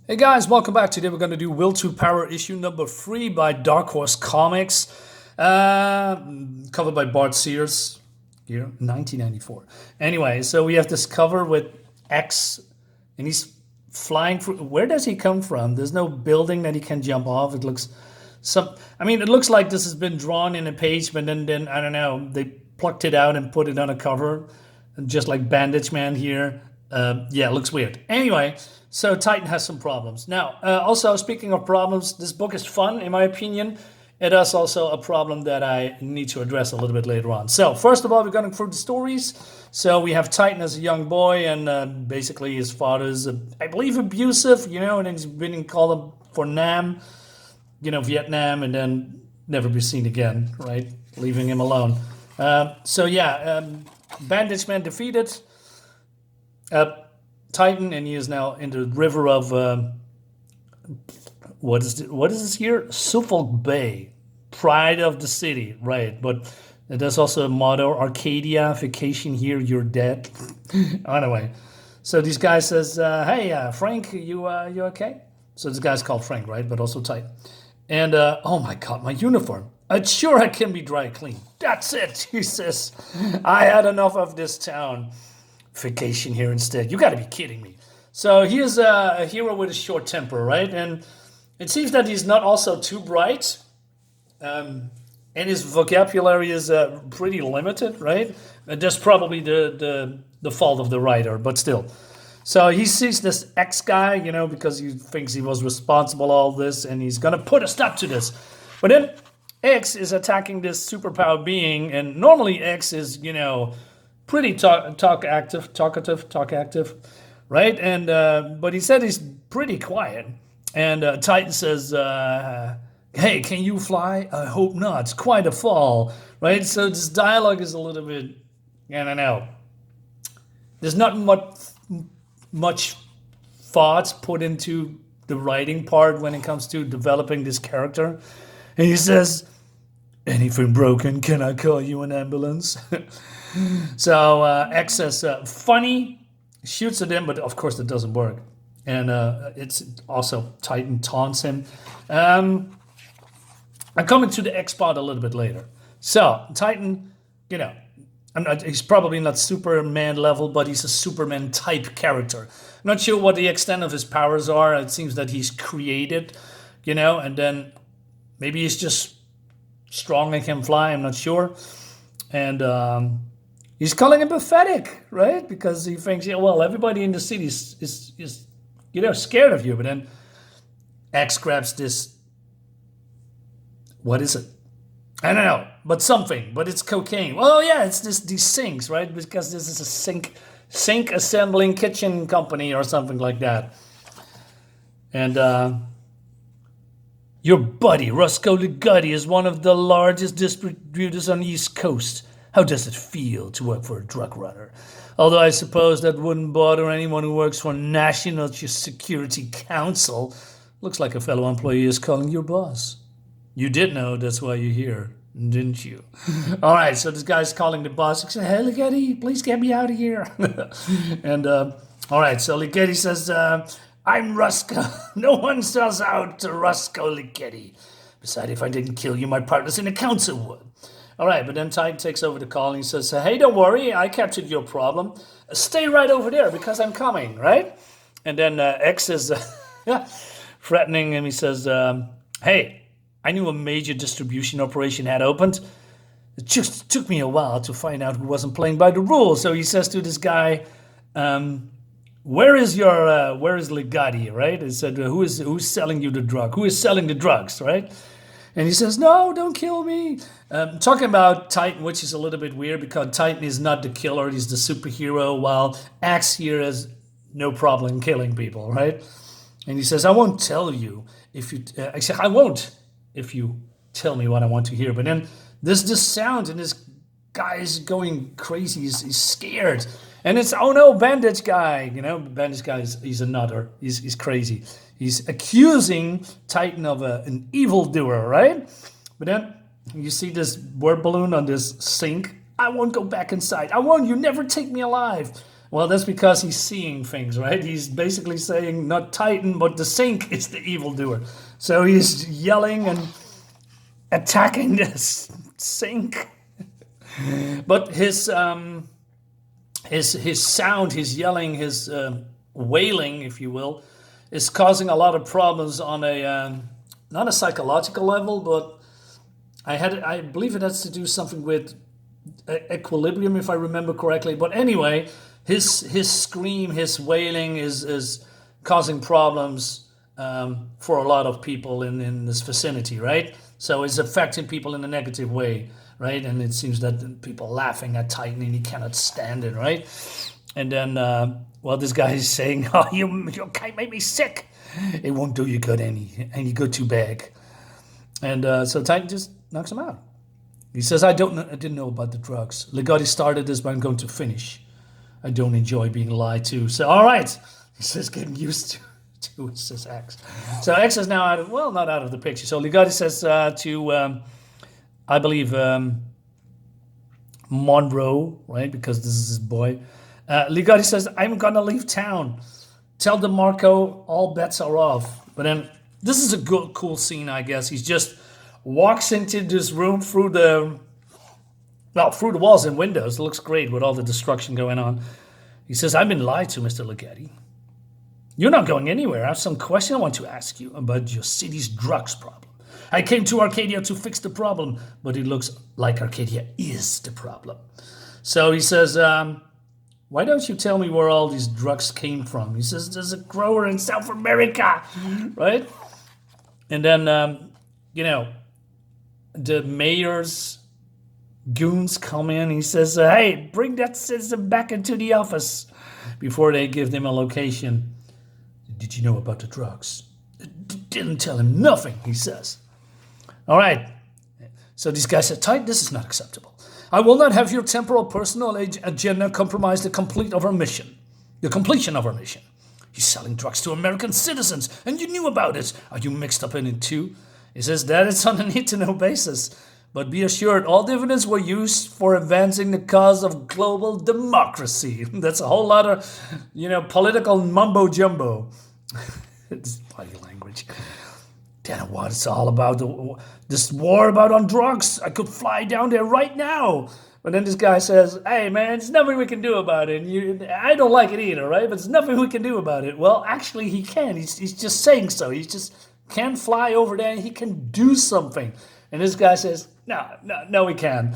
Hey guys, welcome back. Today we're going to do Will to Power issue number 3 by Dark Horse Comics, covered by Bart Sears, year 1994. Anyway, so we have this cover with X, and he's flying through. Where does he come from? There's no building that he can jump off. It looks it looks like this has been drawn in a page, but then I don't know, they plucked it out and put it on a cover, just like Bandage Man here. Yeah, it looks weird. Anyway, so Titan has some problems. Now, also, speaking of problems, this book is fun, in my opinion. It has also a problem that I need to address a little bit later on. So, first of all, we're going through the stories. So, we have Titan as a young boy, and basically his father's, I believe, abusive, and then he's been called for Nam, Vietnam, and then never be seen again, right? Leaving him alone. Bandage Man defeated Titan, and he is now in the river of what is this here? Suffolk Bay, pride of the city, right? But there's also a motto: Arcadia, vacation here, you're dead. Anyway, so this guy says, "Hey, Frank, you okay?" So this guy's called Frank, right? But also Titan. And oh my God, my uniform. Sure, I can be dry clean. That's it, he says. I had enough of this town. Vacation here instead. You got to be kidding me. So he is a hero with a short temper, right? And it seems that he's not also too bright, and his vocabulary is pretty limited, right? That's probably the fault of the writer, but still. So he sees this X guy, because he thinks he was responsible all this, and he's gonna put a stop to this. But then X is attacking this superpower being, and normally X is, pretty talkative, right? And but he said he's pretty quiet. And Titan says, "Hey, can you fly? I hope not. It's quite a fall, right?" So this dialogue is a little bit, I don't know. There's not much thoughts put into the writing part when it comes to developing this character. And he says, "Anything broken? Can I call you an ambulance?" So X says, "Funny," shoots at him, but of course it doesn't work. And it's also Titan taunts him. I'm coming to the X part a little bit later. So Titan, he's probably not Superman level, but he's a Superman type character. I'm not sure what the extent of his powers are. It seems that he's created, and then maybe he's just strong and can fly. I'm not sure. And he's calling him pathetic, right? Because he thinks, everybody in the city is scared of you. But then X grabs this. What is it? I don't know, but something. But it's cocaine. Well, yeah, it's these sinks, right? Because this is a sink assembling kitchen company or something like that. And your buddy Roscoe Ligotti is one of the largest distributors on the East Coast. How does it feel to work for a drug runner? Although I suppose that wouldn't bother anyone who works for National Security Council. Looks like a fellow employee is calling your boss. You did know, that's why you're here, didn't you? All right, so this guy's calling the boss. He says, "Hey, Ligetti, please get me out of here." And all right, so Ligetti says, "I'm Roscoe. No one sells out to Roscoe Ligetti. Besides, if I didn't kill you, my partners in the council would." All right, but then Titan takes over the call and he says, "Hey, don't worry, I captured your problem. Stay right over there because I'm coming," right? And then X is threatening him. He says, "Hey, I knew a major distribution operation had opened. It just took me a while to find out who wasn't playing by the rules." So he says to this guy, where is Ligotti, right? He said, who's selling you the drug? Who is selling the drugs, right? And he says, "No, don't kill me." Talking about Titan, which is a little bit weird because Titan is not the killer, he's the superhero, while Axe here has no problem killing people, right? And he says, "I won't tell you if you." I won't if you tell me what I want to hear. But then there's this sound, and this guy is going crazy. He's scared, and it's, "Oh no, Bandage Guy!" Bandage Guy he's a nutter. He's crazy. He's accusing Titan of an evildoer, right? But then you see this word balloon on this sink. "I won't go back inside. I won't. You never take me alive. Well, that's because he's seeing things, right? He's basically saying not Titan, but the sink is the evildoer. So he's yelling and attacking the sink. But his sound, his yelling, his wailing, if you will, is causing a lot of problems on a not a psychological level, but I believe it has to do something with equilibrium, if I remember correctly. But anyway, his scream, his wailing is causing problems for a lot of people in this vicinity, right? So it's affecting people in a negative way, right? And it seems that people are laughing at Titan and he cannot stand it, right? And then, well, this guy is saying, "Oh, your kite made me sick. It won't do you good any good to beg." And so Titan just knocks him out. He says, I didn't know about the drugs. Ligotti started this, but I'm going to finish. I don't enjoy being lied to. So, all right. He says, getting used to says X. So X is now not out of the picture. So Ligotti says to, I believe, Monroe, right? Because this is his boy. Ligotti says, I'm going to leave town. Tell DeMarco all bets are off. But then this is a good, cool scene, I guess. He's just walks into this room through the walls and windows. It looks great with all the destruction going on. He says, I've been lied to, Mr. Ligeti. You're not going anywhere. I have some question I want to ask you about your city's drugs problem. I came to Arcadia to fix the problem, but it looks like Arcadia is the problem. So he says, why don't you tell me where all these drugs came from? He says, there's a grower in South America, right? And then, the mayor's goons come in. He says, hey, bring that citizen back into the office before they give them a location. Did you know about the drugs? Didn't tell him nothing, he says. All right. So these guys said, Tight, this is not acceptable. I will not have your temporal personal agenda compromise the completion of our mission. He's selling drugs to American citizens, and you knew about it. Are you mixed up in it too? He says that it's on a need-to-know basis. But be assured, all dividends were used for advancing the cause of global democracy. That's a whole lot of, political mumbo-jumbo. It's body language. Damn, what it's all about. This war on drugs. I could fly down there right now. But then this guy says, hey, man, there's nothing we can do about it. I don't like it either, right? But there's nothing we can do about it. Well, actually, he can. He's just saying so. He just can fly over there and he can do something. And this guy says, no, we can't.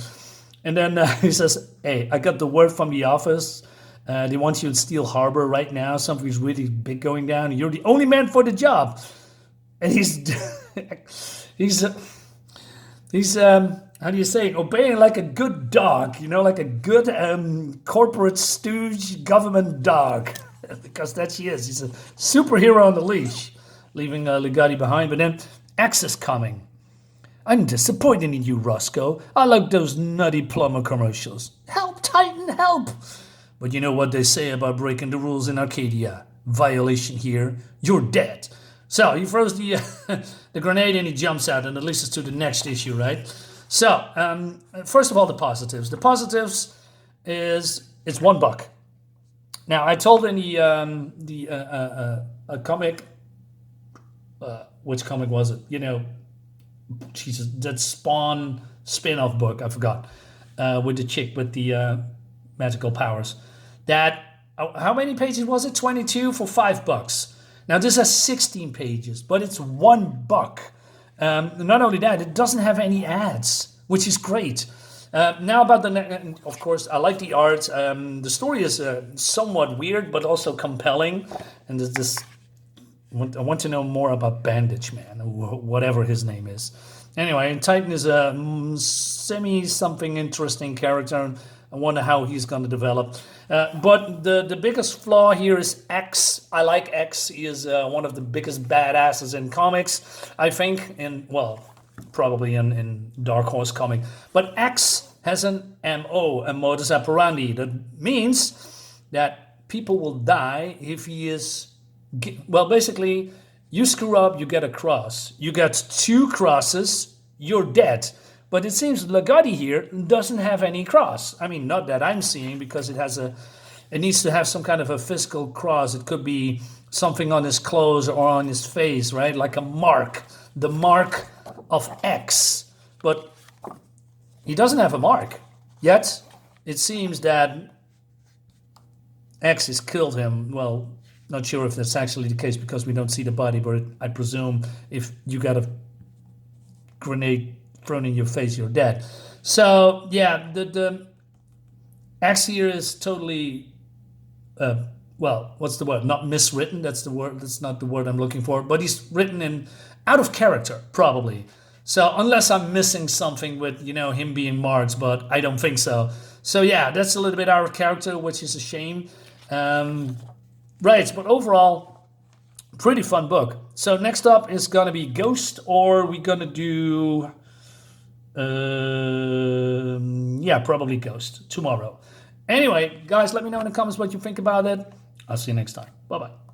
And then he says, hey, I got the word from the office. They want you in Steel Harbor right now. Something's really big going down. And you're the only man for the job. And he's how do you say it? Obeying like a good dog, like a good corporate stooge government dog. Because that she is. He's a superhero on the leash, leaving Ligotti behind. But then X is coming. I'm disappointed in you, Roscoe. I like those nutty plumber commercials. Help, Titan, help! But you know what they say about breaking the rules in Arcadia. Violation here, you're dead. So he throws the grenade and he jumps out, and it leads us to the next issue, right? So, first of all, the positives. The positives is it's $1. Now, I told in the comic, which comic was it? Jesus, that Spawn spin-off book, I forgot, with the chick with the magical powers. That, how many pages was it? 22 for $5. Now, this has 16 pages, but it's $1. Not only that, it doesn't have any ads, which is great. Now about of course, I like the art. The story is somewhat weird, but also compelling. And I want to know more about Bandage Man, or whatever his name is. Anyway, and Titan is a semi-something interesting character. I wonder how he's going to develop. But the biggest flaw here is X. I like X. He is one of the biggest badasses in comics, I think. Probably in Dark Horse comic. But X has an MO, a modus operandi. That means that people will die if he is... Well, basically, you screw up, you get a cross. You get 2 crosses, you're dead. But it seems Ligotti here doesn't have any cross. I mean, not that I'm seeing, because it has it needs to have some kind of a physical cross. It could be something on his clothes or on his face, right? Like a mark, the mark of X. But he doesn't have a mark. Yet, it seems that X has killed him. Well, not sure if that's actually the case because we don't see the body, but I presume if you got a grenade thrown in your face, you're dead. So, yeah, the X here is totally, well, what's the word? Not miswritten. That's the word. That's not the word I'm looking for. But he's written in out of character, probably. So unless I'm missing something with, him being marked, but I don't think so. So yeah, that's a little bit out of character, which is a shame. Right, but overall, pretty fun book. So next up is going to be Ghost, or we're going to do, yeah, probably Ghost tomorrow. Anyway, guys, let me know in the comments what you think about it. I'll see you next time. Bye-bye.